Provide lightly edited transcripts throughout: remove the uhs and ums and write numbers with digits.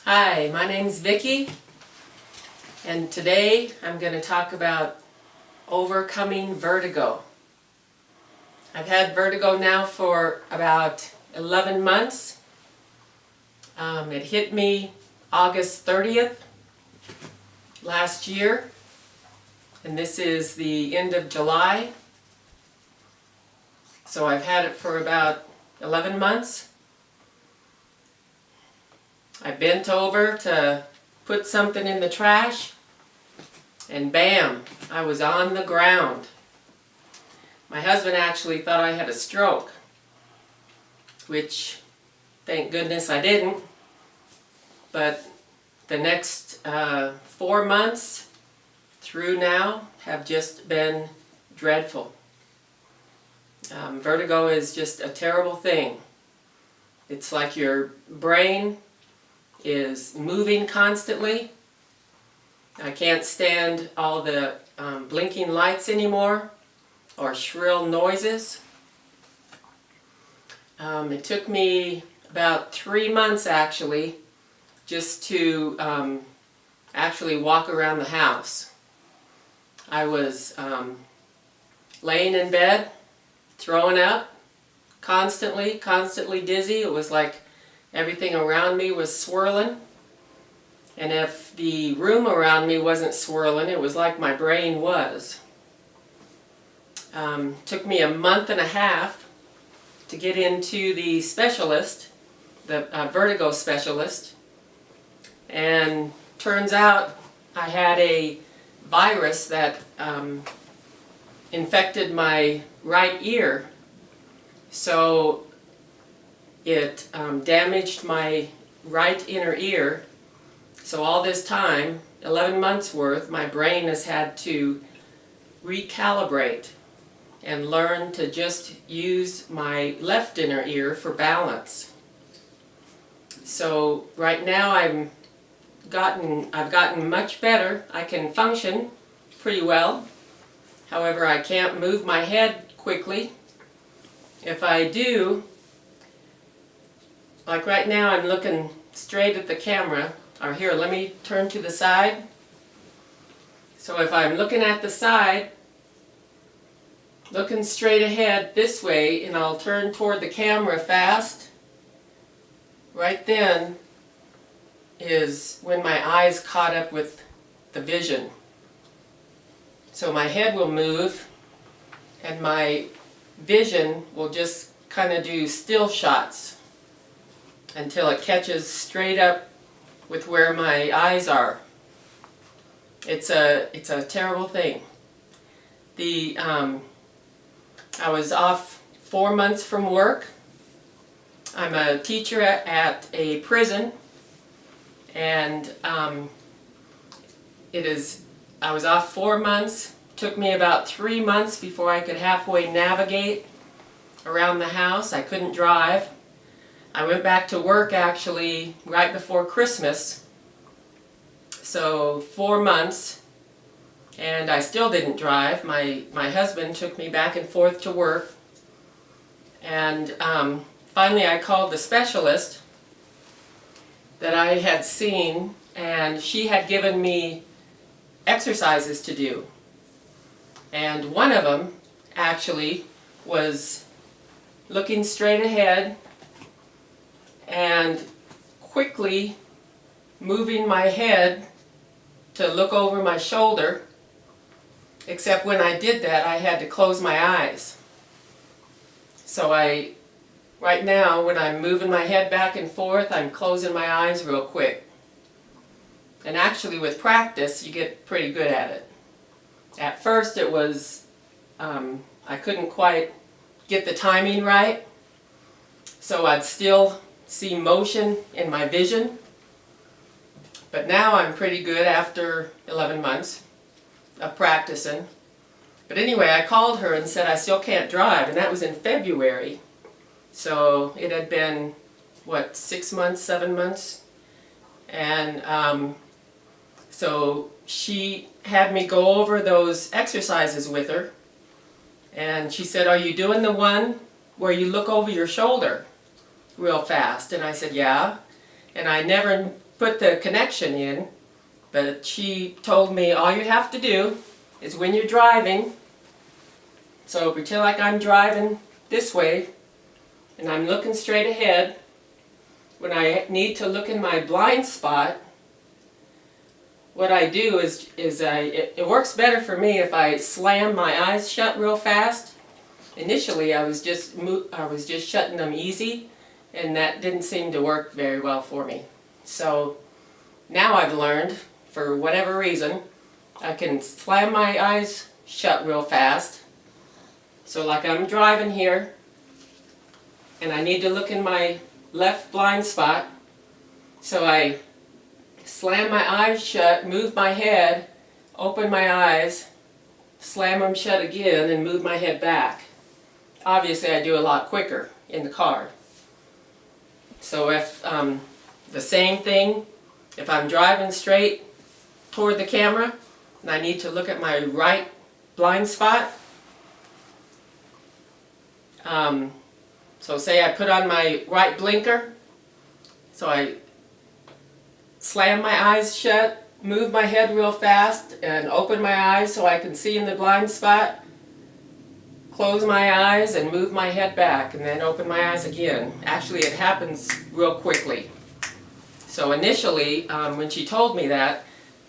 Hi, my name's Vicki, and today I'm going to talk about overcoming vertigo. I've had vertigo now for about 11 months. It hit me August 30th last year, and this is the end of July. So I've had it for about 11 months. I bent over to put something in the trash, and bam, I was on the ground. My husband actually thought I had a stroke, which thank goodness I didn't. But the next 4 months through now have just been dreadful. Vertigo is just a terrible thing. It's like your brain is moving constantly. I can't stand all the blinking lights anymore or shrill noises. It took me about 3 months actually just to actually walk around the house. I was laying in bed, throwing up, constantly dizzy. It was like everything around me was swirling. And if the room around me wasn't swirling, it was like my brain was. Took me a month and a half to get into the specialist, the vertigo specialist. And turns out I had a virus that infected my right ear. So it damaged my right inner ear. So all this time, 11 months worth, my brain has had to recalibrate and learn to just use my left inner ear for balance. So right now I've gotten much better. I can function pretty well. However, I can't move my head quickly. If I do, like right now I'm looking straight at the camera, or here, let me turn to the side. So if I'm looking at the side, looking straight ahead this way, and I'll turn toward the camera fast, right then is when my eyes caught up with the vision. So my head will move and my vision will just kind of do still shots until it catches straight up with where my eyes are. It's a terrible thing. I was off 4 months from work. I'm a teacher at a prison, and I was off 4 months. Took me about 3 months before I could halfway navigate around the house. I couldn't drive. I went back to work actually right before Christmas, so 4 months, and I still didn't drive. My husband took me back and forth to work, and finally I called the specialist that I had seen, and she had given me exercises to do, and one of them actually was looking straight ahead and quickly moving my head to look over my shoulder, except when I did that I had to close my eyes. So right now when I'm moving my head back and forth, I'm closing my eyes real quick. And actually with practice you get pretty good at it. At first it was, I couldn't quite get the timing right, so I'd still see motion in my vision. But now I'm pretty good after 11 months of practicing. But anyway, I called her and said I still can't drive, and that was in February. So it had been, what, 6 months, 7 months? And so she had me go over those exercises with her. And she said, "Are you doing the one where you look over your shoulder real fast?" And I said, "Yeah." And I never put the connection in, but she told me all you have to do is when you're driving, so pretend like I'm driving this way and I'm looking straight ahead. When I need to look in my blind spot, what I do is it works better for me if I slam my eyes shut real fast. Initially I was just shutting them easy, and that didn't seem to work very well for me. So now I've learned, for whatever reason, I can slam my eyes shut real fast. So like I'm driving here and I need to look in my left blind spot, so I slam my eyes shut, move my head, open my eyes, slam them shut again, and move my head back. Obviously I do a lot quicker in the car. So if the same thing, if I'm driving straight toward the camera and I need to look at my right blind spot, so say I put on my right blinker, so I slam my eyes shut, move my head real fast, and open my eyes so I can see in the blind spot, close my eyes and move my head back, and then open my eyes again. Actually, it happens real quickly. So initially, when she told me that,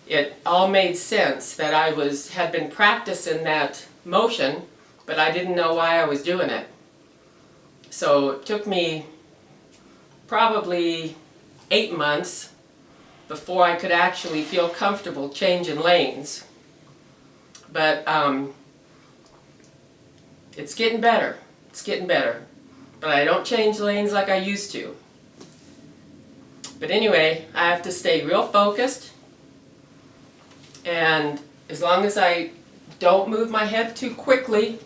it all made sense that I had been practicing that motion, but I didn't know why I was doing it. So it took me probably 8 months before I could actually feel comfortable changing lanes. But it's getting better. It's getting better. But I don't change lanes like I used to. But anyway, I have to stay real focused. And as long as I don't move my head too quickly,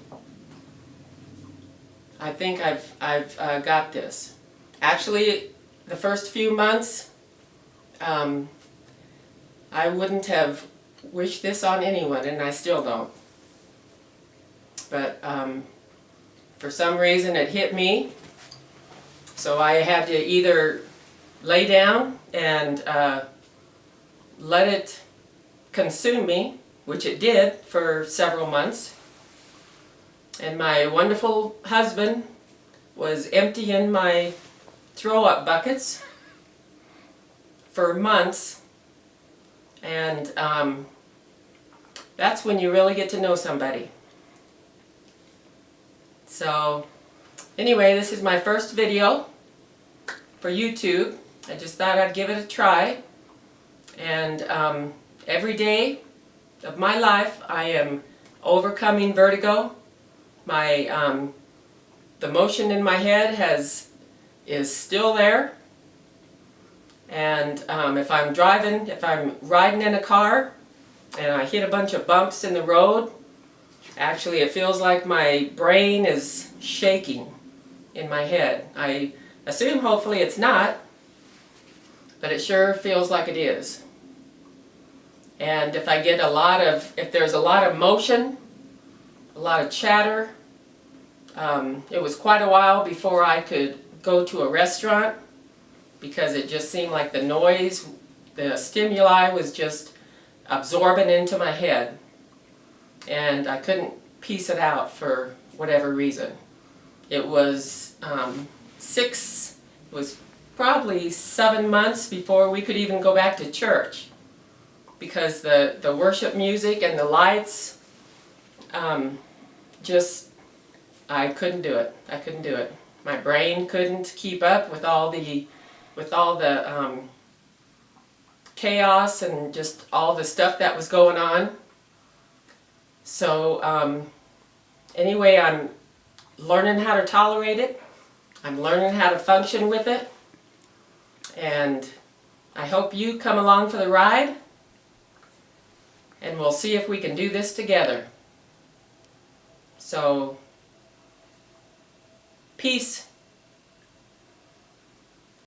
I think I've got this. Actually, the first few months, I wouldn't have wished this on anyone, and I still don't. But for some reason it hit me, so I had to either lay down and let it consume me, which it did for several months. And my wonderful husband was emptying my throw-up buckets for months, and that's when you really get to know somebody. So anyway, this is my first video for YouTube. I just thought I'd give it a try, and every day of my life I am overcoming vertigo. The motion in my head is still there, and if I'm riding in a car and I hit a bunch of bumps in the road, actually it feels like my brain is shaking in my head. I assume hopefully it's not, but it sure feels like it is. And if if there's a lot of motion, a lot of chatter, it was quite a while before I could go to a restaurant, because it just seemed like the noise, the stimuli was just absorbing into my head, and I couldn't piece it out for whatever reason. It was probably 7 months before we could even go back to church, because the worship music and the lights, I couldn't do it. I couldn't do it. My brain couldn't keep up with all the chaos and just all the stuff that was going on. So anyway, I'm learning how to tolerate it. I'm learning how to function with it. And I hope you come along for the ride. And we'll see if we can do this together. So, peace.